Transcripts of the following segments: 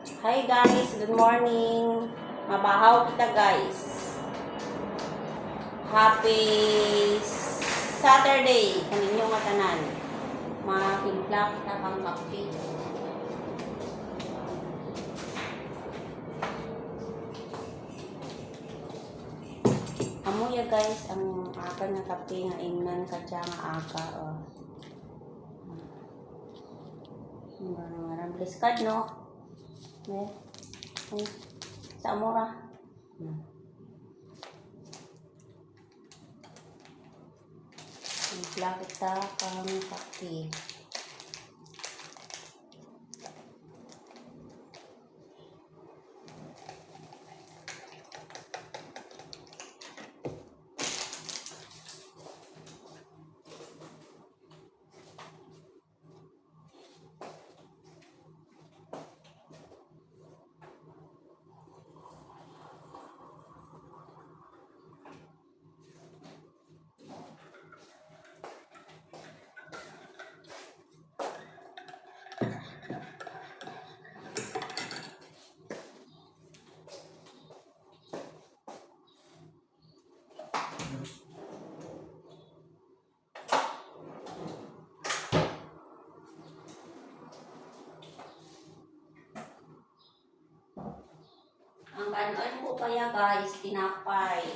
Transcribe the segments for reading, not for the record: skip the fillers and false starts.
Hi guys, good morning. Mabahaw kita guys. Happy Saturday kaninyo nga tanan. Mahimpla kita kang kape. Amo ya guys ang akan nga kape nga ingnan kadya nga aga. Marang bliskad no. Sa mura. Himpla kita kang kape. Ang kanon ko kaya guys, tinapay.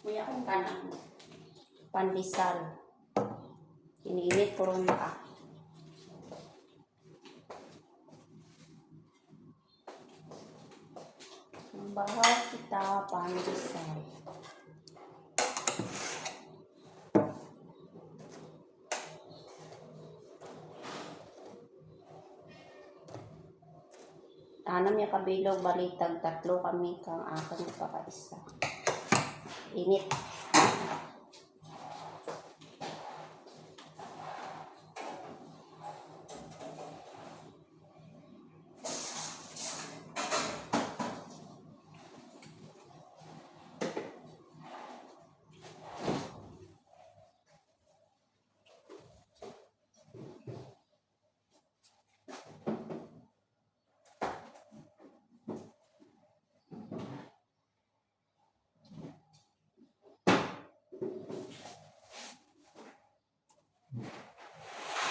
Kuya akong kanang pandesal. Iniinit ko rin ba? Bahal kita pandesal. Tanam niya kabilog balitag tatlo kami kang akan pakaisa. Init.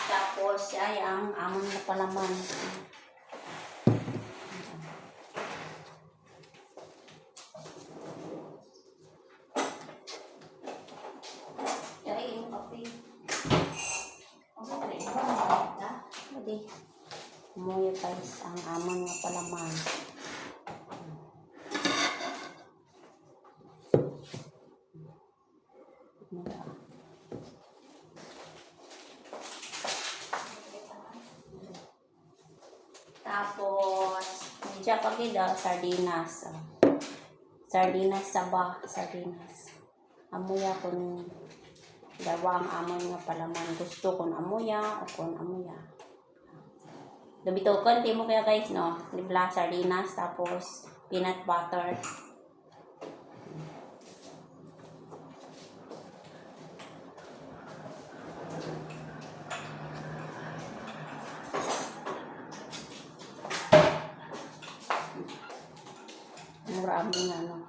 Tapos ay ang amon na palaman. Ay, yung kape. Hindi. Umuya guys ang amon na palaman. Tapos, medya pagida, sardinas. Sardinas saba, sardinas. Amuya kung dawa ang amon nga palaman. Gusto kung amuya o kung amuya. Dabito konti mo kaya guys, no? Libla, sardinas, tapos peanut butter. Mura aming ano.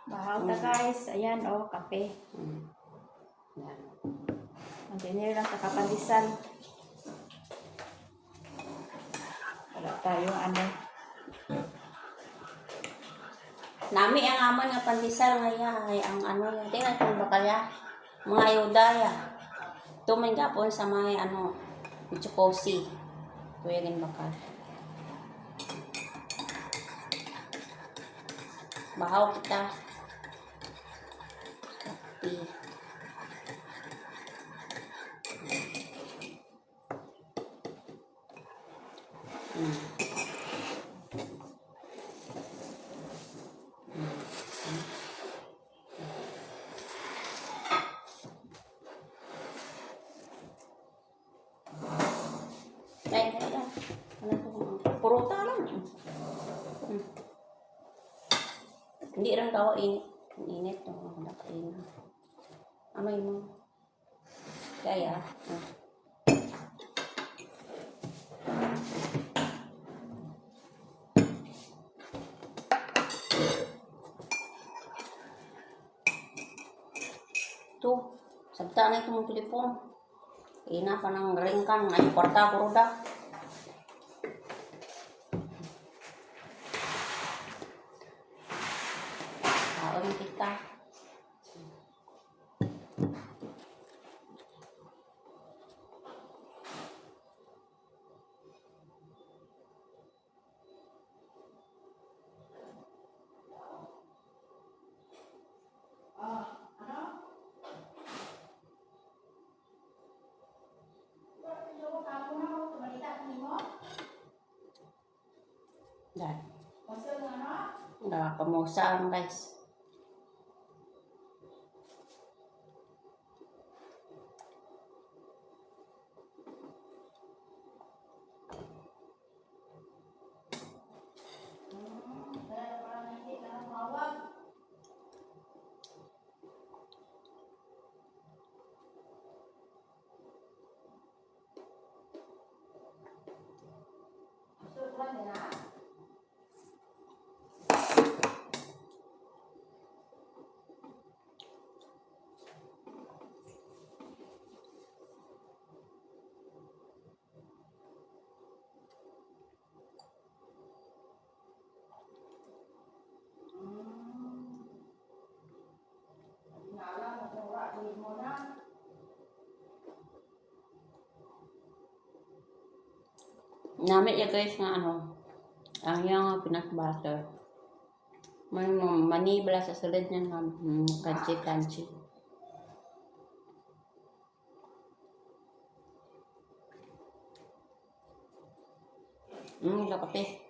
Bahaw ta guys. Ayan oh, kape. Yan. Mag-dinner lang sa kapandisal. Wala tayong ano. Nami ang amon nga pandesal nga ay ang ano yan. Tingnan kung bakalya. Mga ayuda ya. Tuming gapon sa mga ano. Chocosi. Kuya gin bakal. Bahaw kita. Kape. Ay, ano to? Puro talang. Hindi rin kawa init. Ang init. No? Nakain. Amoy mo. Kaya. Ito. Sabta na itong telepon. Ina pa ng ringkan. Ay, kwarta ko roda. Kaon kita. Dan. Pamusaan guys. Namit ya guys nga ano. Ang yung peanut butter. May manibla sa sulod niya nga crunchy. Ilo kape.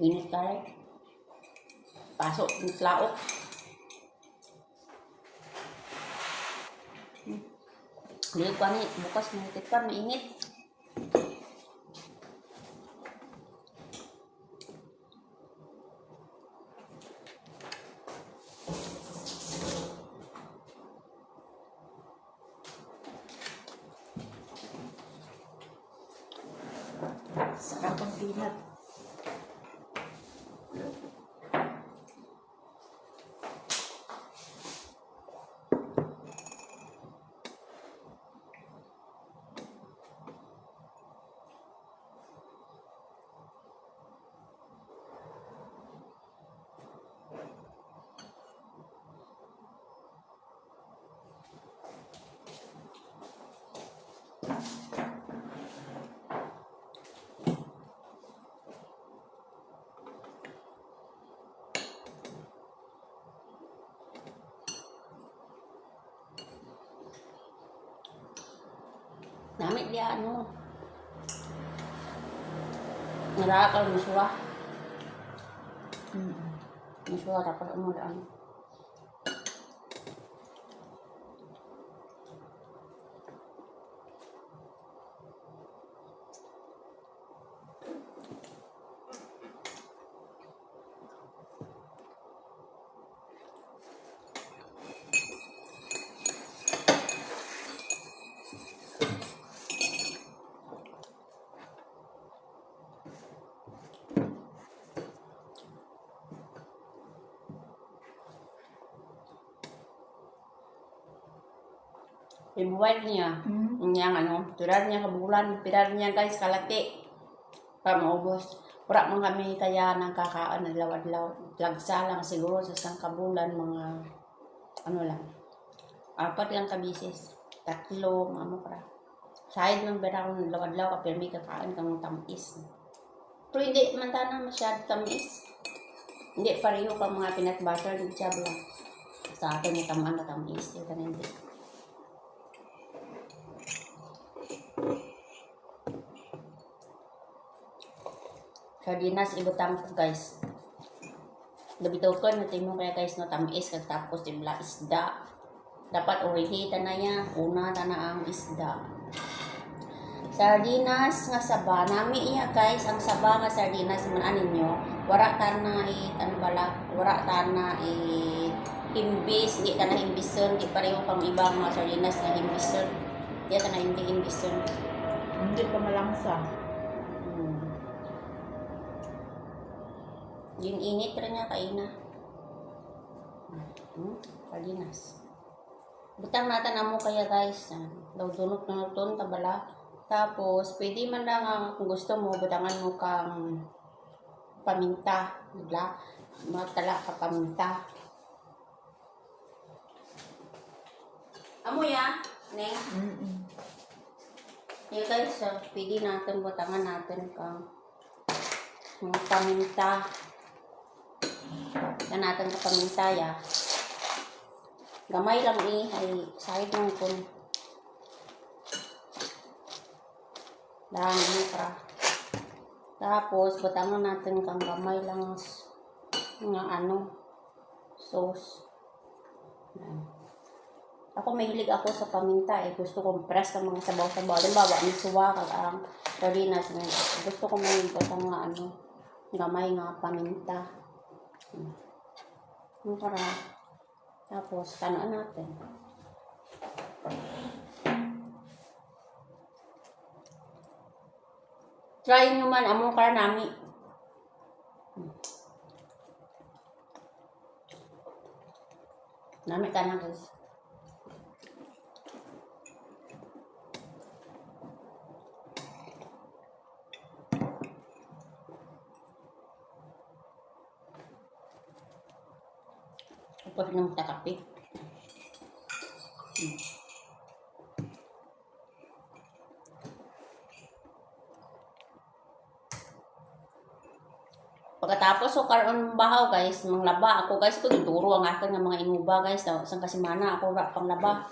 Init tayo. Pasok ng laot. Hindi ko ani, bukas manitit pa, mainit. Sarap ang peanut. Namit dia ano. Narakal miswa. Miswa tapos ano daan. Ibuwag niya. Yang ano, tulad niya kabulan, pilar niya guys, kalati. Para maubos. Wala man kami kaya nang kakaan ng lawad-law. Lagsa lang siguro sa isang kabulan, mga ano lang. 4 lang kabisis. 3, mga mukra. Sahid ng bera ko ng lawad-law, kapag may kakaan kang tamis. Pero hindi man tanang masyado tamis. Hindi pareho pa mga peanut butter, hindi siya lang. Sa akin yung tamaan na tamis. Yung ganun hindi. Sardinas, ibutang ko guys. Dabitokan natin mo kaya guys no tamis kag tapos tibla isda. Dapat orihita na niya. Una ta na ang isda. Sardinas nga saba. Nami iya guys ang saba nga sardinas man ninyo. Wara ta na ano bala? Wara ta na himbis, di ta na himbison, di pareho pang ibang mga sardinas nga himbison. Di ta na hindi himbison. Hindi pa malangsa. Yung init rin niya kaina. Sardinas. Butang natin amo kaya guys. Daw dunot na nuton tabala. Tapos, pwede man lang kung gusto mo, butangan mo kang paminta. Diba? Matala ka paminta. Amo ya, Neng. Yeah guys, pwede natin butangan natin kang paminta. Yan natin ka paminta ya. Gamay lang ay sahid mo kung dami para. Tapos, butangan natin kang gamay lang nga sauce. Yan. Ako mahilig ako sa paminta gusto kong press ng mga sabaw-sabaw. Halimbawa, may suwa kag ang sardinas. Gusto ko may butang nga gamay nga paminta. Para. Tapos, tanaan natin. Try nyo man among karanami. Nami ka na guys. Tapos nang takapi. Pagkatapos so karon bahaw guys, manglaba ako guys ko duduro ang akin nga mga inuba guys. Sang kasimana ako ra panglaba.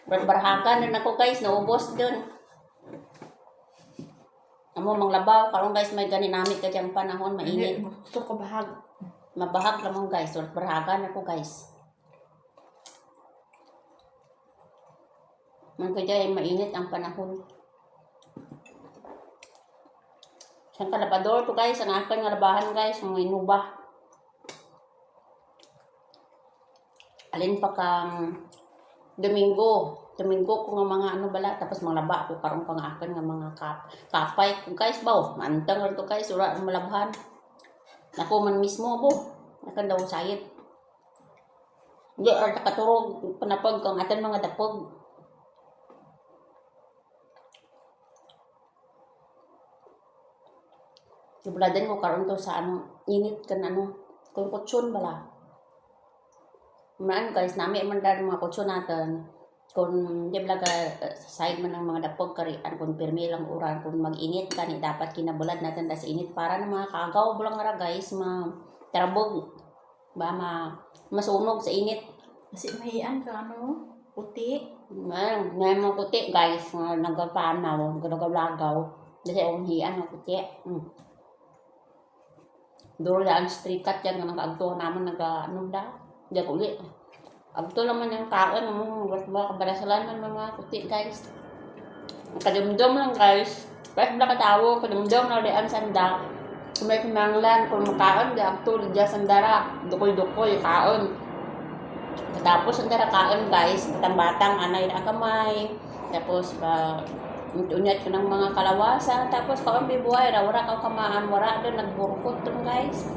Barahagan na ako guys, naubos dun. Amo manglaba karon guys may ganinamit ka diyang panahon mainit. Gusto ko bahag. Mabahag lamang guys, so barahagan ako guys. Man kaya mainit ang panahon. Siyang kalabador to guys, ang akin nga labahan guys, ang inuba. Alin pa kang Domingo ko nga mga bala, tapos manglaba ako karon pang akin nga mga kapay. Guys baw, mantang rin to guys, ura ang malabhan. Ako man mismo bo, akan daw sayit. Hindi, or nakaturog, panapag kang atan mga dapog. Ibuladan mo karon to sa init kan kung kutsyon bala. Man guys, nami man dar mga kutsyon natin. Kung di blaga side man ng mga dapog kari kung pirmi lang uran kung mag-init ka ni dapat kinabulad natin sa init para na mga kagaw bulang ra guys tarabog ba masunog sa init. Kasi mahian ka puti. Man, mga puti guys, nagapanaw, nagagaw. Kasi ang hian ng puti. Duro yan, street cut yan, nag-agto naman, hindi ako ulit. Agto naman yung kaon, kabalasalan man mga puti guys. Kadumdum lang guys. Kahit wala katawo, kadumdum na ulit ang sanda. Kung may pinanglan, kung makaon, di agto, di sandara, dukoy-dukoy, kaon. Tapos sandara kaon guys, batang-batang, anay na kamay. Tapos unyat ko ng mga kalawasan, tapos kaon bibuhay ra wala ka kamaan, wala doon nagburkot dun guys.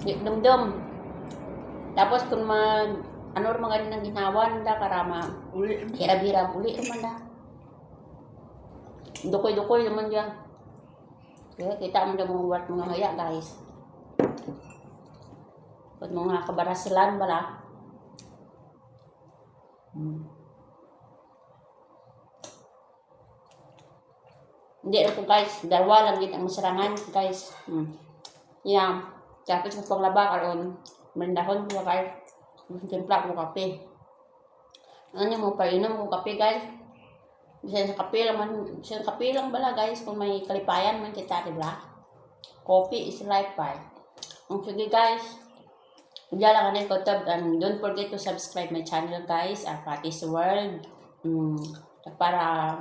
Dumdum. Tapos kung mga nang ginawan da karama hirab-hirab uli naman da. Dukoy-dukoy naman diyan. Kaya kita mo mga mga haya guys. Pag mga kabarasilan bala. Hindi ako guys, darwa lang din ang masarangan guys. Yan. Tapos kung panglaba karon, mandahon ko guys. Timpla ko kape. Ano mo painom ko kape guys. Bisan sa kape lang bala guys kung may kalipayan man kita, di ba? Coffee is life, right? Sige guys. Diyan lang ko tab, and don't forget to subscribe my channel guys, Fatty's World. Para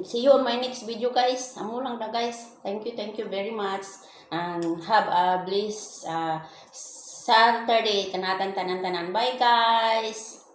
see you on my next video guys. Amo lang na guys. Thank you very much. And have a blessed Saturday. Kanatan tanan tanan. Bye guys.